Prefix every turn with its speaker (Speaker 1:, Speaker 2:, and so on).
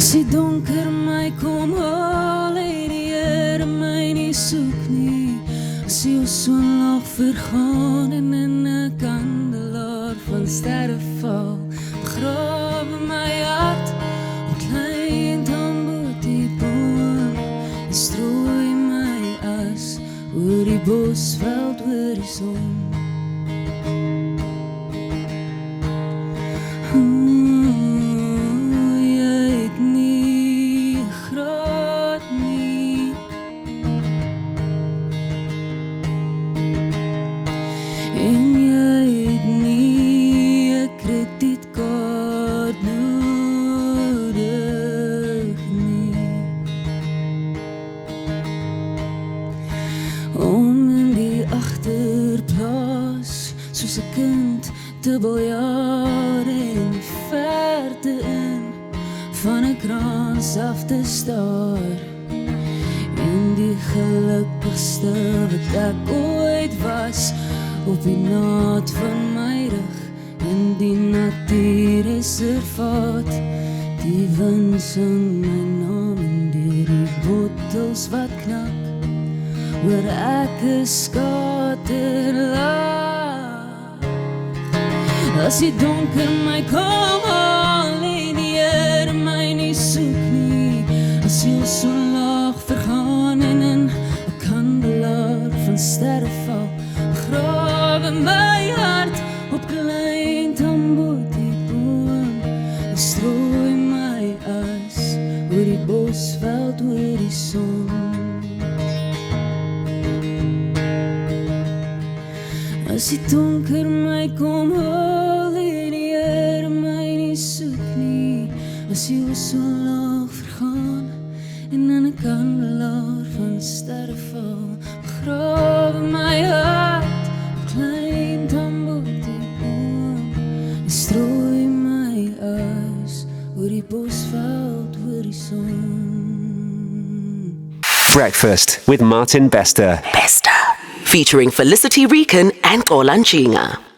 Speaker 1: As die donker my kom haal, het die Here my nie soek nie. As die son laag vergaan en in 'n kandelaar van sterre val, begrawe my hart op klein tambotieboom en strooi my as oor die bosveld horison. En jy het nie 'n kredietkaart nodig nie om in die agterplaas soos 'n kind te biljaar in die verte in van 'n krans af te staar. En die gelukkigste wat ek ooit was, op die naad van my rug in die natuurreservaat. Die wind sing my naam in die bottels wat knak, waar ek 'n skaterlaag. As die donker my kom haal, en die Here my nie soek nie. As die son laag vergaan en in 'n kandelaar van sterre val, begrawe my hart op klein tambotieboom en strooi my as oor die bosveld horison. As die donker my kom haal, en die Here my nie soek nie. As die son laag vergaan en in 'n kandelaar van sterre val, begrawe my hart op klein tambotieboom en strooi my as oor die bosveld horison.
Speaker 2: Breakfast with Martin Bester.
Speaker 3: Bester, featuring Felicity Rican and Golan Chinga.